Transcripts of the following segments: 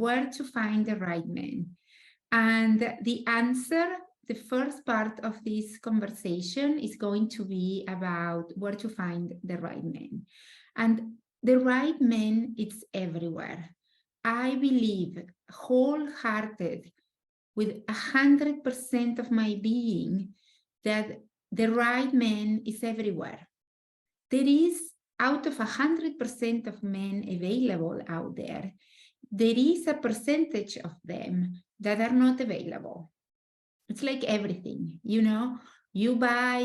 where to find the right man. And the answer, the first part of this conversation is going to be about where to find the right man. And the right man, it's everywhere. I believe wholehearted with 100% of my being that the right man is everywhere. There is, out of 100% of men available out there, there is a percentage of them that are not available. It's like everything, you know, you buy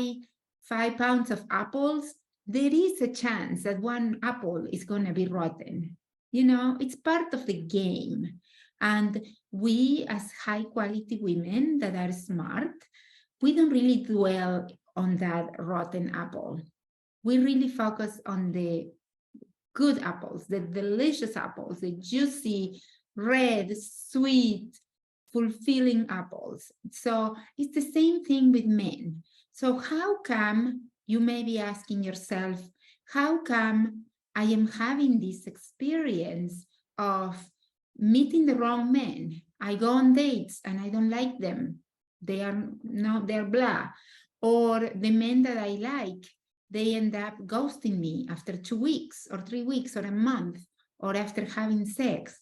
5 pounds of apples, there is a chance that one apple is going to be rotten. You know, it's part of the game. And we, as high quality women that are smart, we don't really dwell on that rotten apple. We really focus on the good apples, the delicious apples, the juicy, red, sweet, fulfilling apples. So it's the same thing with men. So how come, you may be asking yourself, how come I am having this experience of meeting the wrong men? I go on dates and I don't like them. They're blah. Or the men that I like, they end up ghosting me after 2 weeks or 3 weeks or a month or after having sex.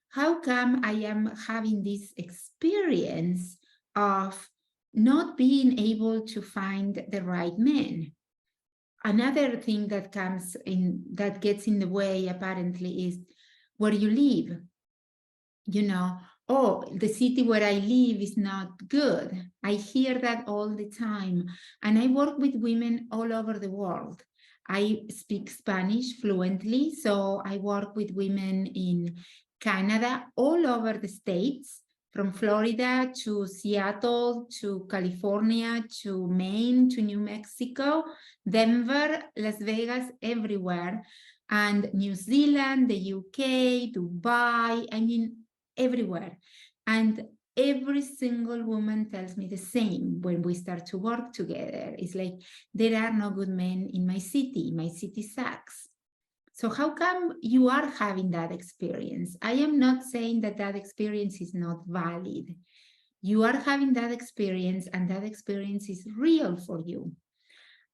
How come I am having this experience of not being able to find the right man? Another thing that comes in, that gets in the way apparently, is where you live. You know, oh, the city where I live is not good. I hear that all the time. And I work with women all over the world. I speak Spanish fluently, so I work with women in Canada, all over the states, from Florida to Seattle, to California, to Maine, to New Mexico, Denver, Las Vegas, everywhere, and New Zealand, the UK, Dubai, I mean, everywhere. And every single woman tells me the same when we start to work together. It's like, there are no good men in my city sucks. So how come you are having that experience? I am not saying that that experience is not valid. You are having that experience, and that experience is real for you.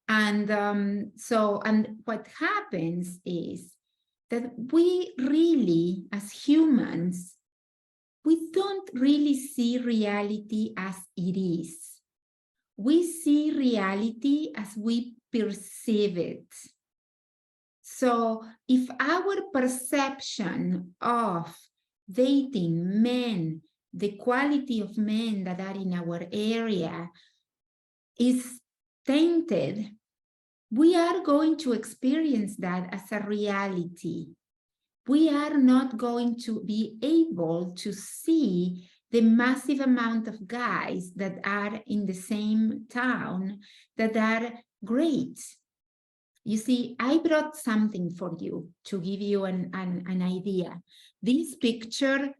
And and what happens is that we really, as humans, we don't really see reality as it is. We see reality as we perceive it. So if our perception of dating men, the quality of men that are in our area is tainted, we are going to experience that as a reality. We are not going to be able to see the massive amount of guys that are in the same town that are great. You see, I brought something for you to give you an idea. This picture,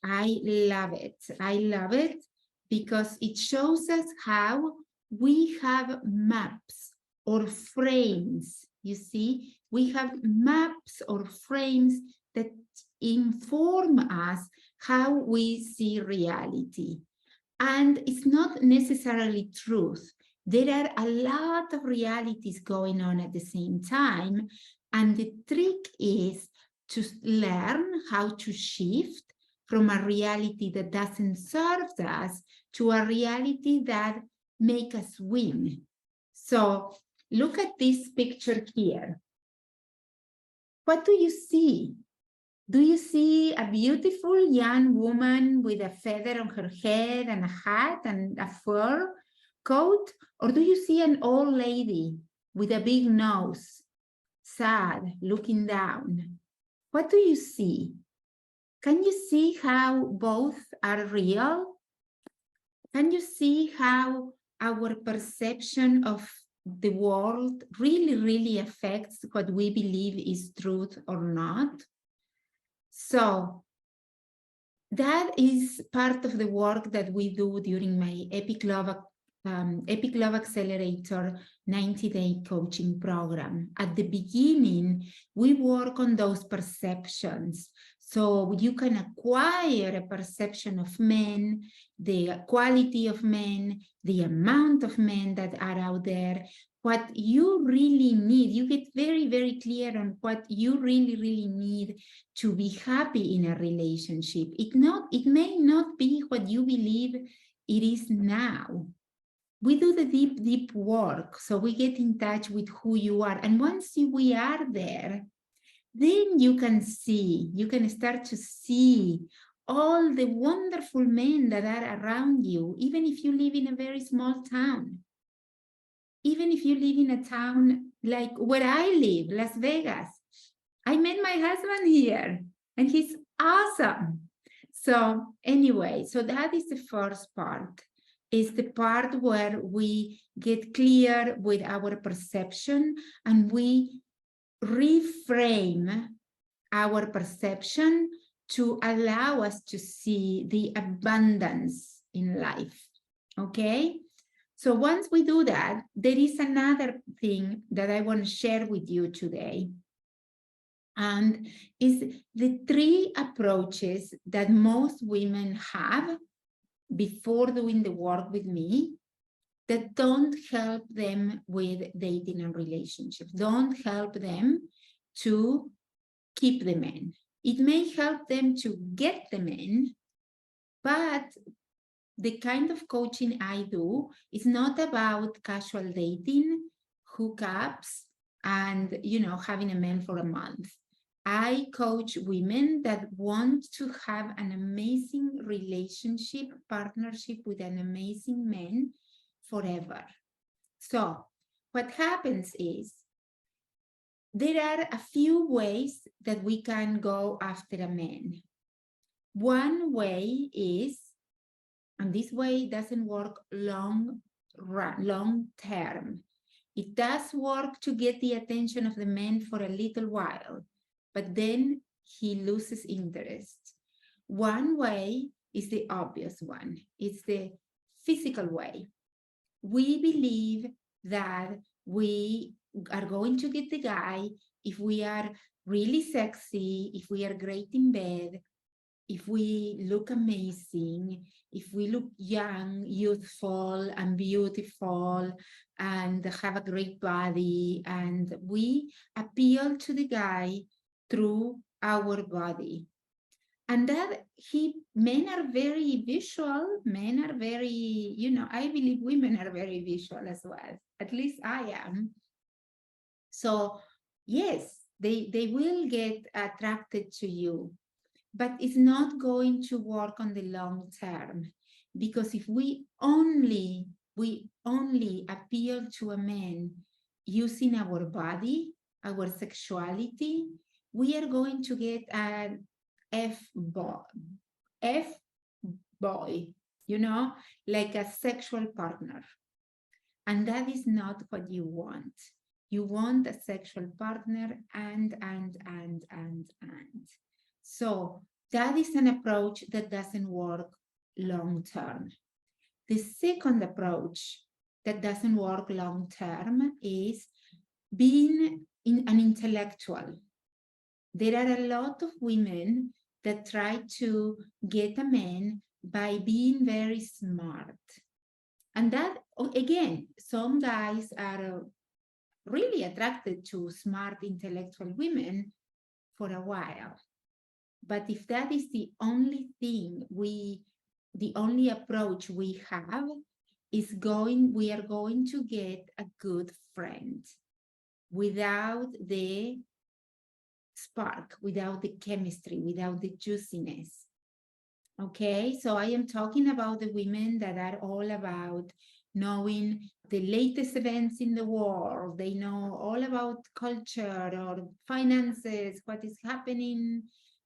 I love it. I love it because it shows us how we have maps or frames. You see, we have maps or frames that inform us how we see reality. And it's not necessarily truth. There are a lot of realities going on at the same time. And the trick is to learn how to shift from a reality that doesn't serve us to a reality that makes us win. So look at this picture here. What do you see? Do you see a beautiful young woman with a feather on her head and a hat and a fur coat? Or do you see an old lady with a big nose, sad, looking down? What do you see? Can you see how both are real? Can you see how our perception of the world really affects what we believe is truth or not? So that is part of the work that we do during my Epic Love Accelerator 90-day coaching program. At the beginning, we work on those perceptions. So you can acquire a perception of men, the quality of men, the amount of men that are out there, what you really need. You get very, very clear on what you really, really need to be happy in a relationship. It may not be what you believe it is now. We do the deep, deep work. So we get in touch with who you are. And once we are there, then you can start to see all the wonderful men that are around you, even if you live in a very small town. Even if you live in a town like where I live, Las Vegas. I met my husband here and he's awesome. So anyway, so that is the first part, is the part where we get clear with our perception and we reframe our perception to allow us to see the abundance in life. Okay? So once we do that, there is another thing that I want to share with you today. And is the 3 approaches that most women have before doing the work with me that don't help them with dating and relationships, don't help them to keep the men. It may help them to get the men, but the kind of coaching I do is not about casual dating, hookups, and having a man for a month. I coach women that want to have an amazing relationship, partnership with an amazing man forever. So what happens is there are a few ways that we can go after a man. One way is, and this way doesn't work long term. It does work to get the attention of the man for a little while, but then he loses interest. One way is the obvious one. It's the physical way. We believe that we are going to get the guy if we are really sexy, if we are great in bed, if we look amazing, if we look young, youthful, and beautiful, and have a great body, and we appeal to the guy through our body. And that men are very visual, men are very, I believe women are very visual as well. At least I am. So yes, they will get attracted to you, but it's not going to work on the long term, because if we only appeal to a man using our body, our sexuality, we are going to get an F-boy, like a sexual partner. And that is not what you want. You want a sexual partner and. So that is an approach that doesn't work long term. The second approach that doesn't work long term is being an intellectual. There are a lot of women that try to get a man by being very smart. And that, again, some guys are really attracted to smart, intellectual women for a while. But if that is the only thing the only approach we have, we are going to get a good friend without the spark, without the chemistry, without the juiciness. Okay, so I am talking about the women that are all about knowing the latest events in the world. They know all about culture or finances, what is happening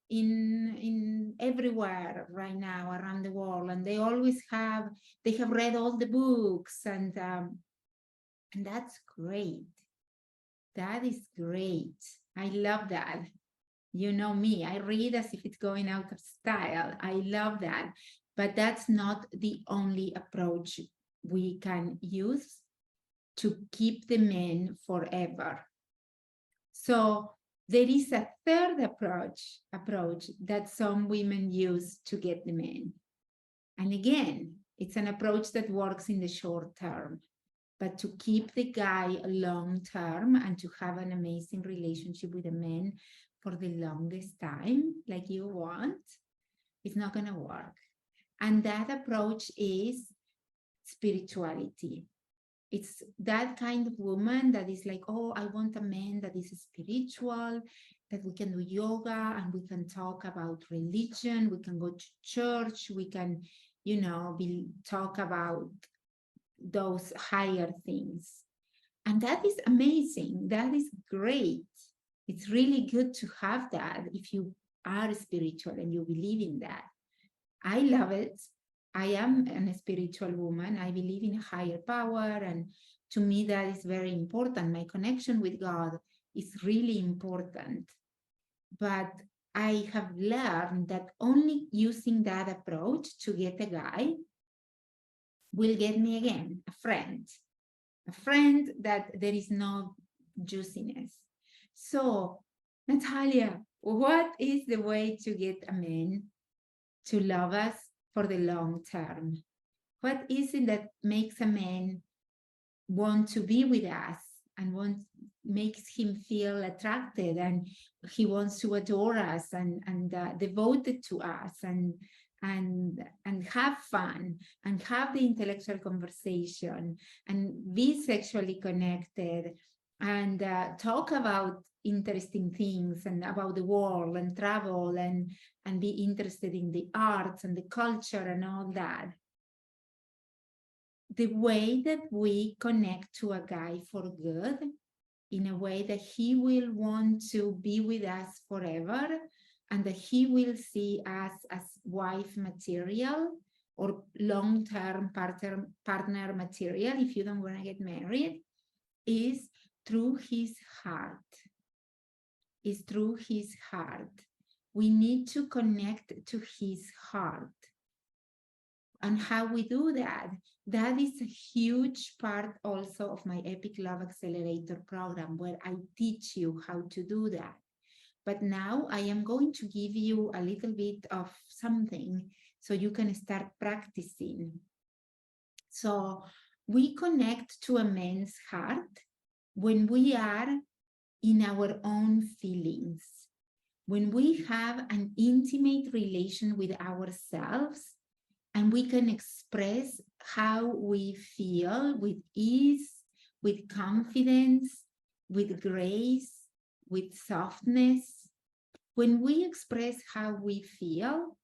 in everywhere right now around the world, and they have read all the books, and that's great. That is great. I love that. You know me, I read as if it's going out of style. I love that. But that's not the only approach we can use to keep the men forever. So There is a third approach that some women use to get the men. And again, it's an approach that works in the short term, but to keep the guy long term and to have an amazing relationship with a man for the longest time, like you want, it's not going to work. And that approach is spirituality. It's that kind of woman that is like, oh, I want a man that is spiritual, that we can do yoga and we can talk about religion, we can go to church, we can, talk about those higher things. And that is amazing. That is great. It's really good to have that if you are spiritual and you believe in that. I love it. I am a spiritual woman. I believe in a higher power. And to me, that is very important. My connection with God is really important. But I have learned that only using that approach to get a guy will get me again a friend that there is no juiciness. So, Natalia, what is the way to get a man to love us for the long term? What is it that makes a man want to be with us and makes him feel attracted, and he wants to adore us and devoted to us and have fun and have the intellectual conversation and be sexually connected and talk about interesting things and about the world and travel and be interested in the arts and the culture and all that. The way that we connect to a guy for good, in a way that he will want to be with us forever and that he will see us as wife material or long-term partner material if you don't want to get married, is through his heart. Is through his heart. We need to connect to his heart. And how we do that, that is a huge part also of my Epic Love Accelerator program, where I teach you how to do that. But now I am going to give you a little bit of something so you can start practicing. So we connect to a man's heart when we are in our own feelings, when we have an intimate relation with ourselves, and we can express how we feel with ease, with confidence, with grace, with softness. When we express how we feel,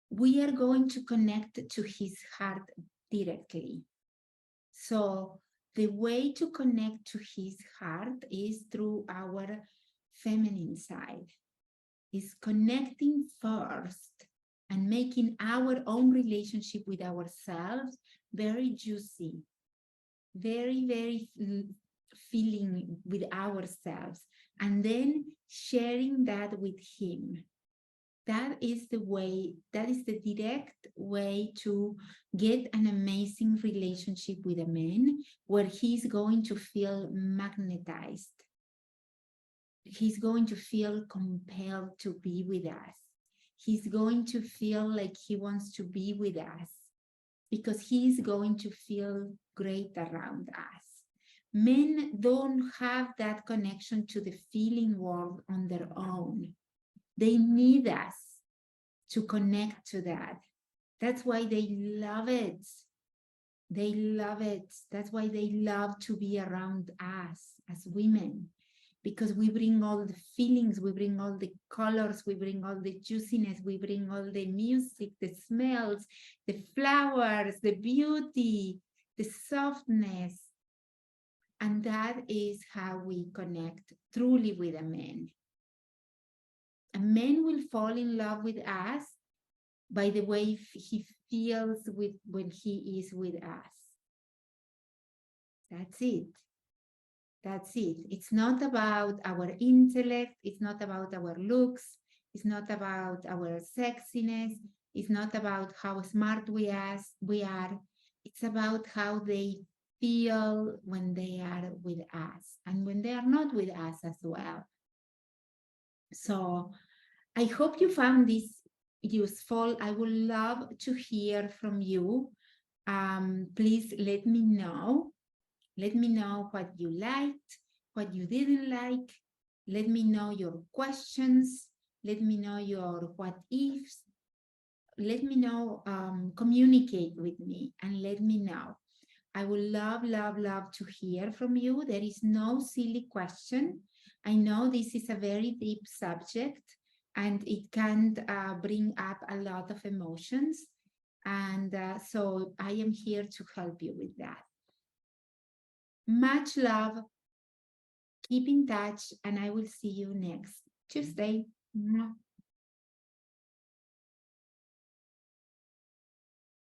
we are going to connect to his heart directly. So the way to connect to his heart is through our feminine side, is connecting first and making our own relationship with ourselves very juicy, very, very feeling with ourselves, and then sharing that with him. That is the way, that is the direct way to get an amazing relationship with a man where he's going to feel magnetized. He's going to feel compelled to be with us. He's going to feel like he wants to be with us because he's going to feel great around us. Men don't have that connection to the feeling world on their own. They need us to connect to that. That's why they love it. They love it. That's why they love to be around us as women, because we bring all the feelings, we bring all the colors, we bring all the juiciness, we bring all the music, the smells, the flowers, the beauty, the softness. And that is how we connect truly with a man. A man will fall in love with us by the way he feels when he is with us. That's it. That's it. It's not about our intellect. It's not about our looks. It's not about our sexiness. It's not about how smart we are. It's about how they feel when they are with us and when they are not with us as well. So I hope you found this useful. I would love to hear from you. Please let me know. Let me know what you liked, what you didn't like. Let me know your questions. Let me know your what ifs. Let me know, communicate with me and let me know. I would love, love, love to hear from you. There is no silly question. I know this is a very deep subject and it can bring up a lot of emotions. And so I am here to help you with that. Much love. Keep in touch, and I will see you next Tuesday. Mwah.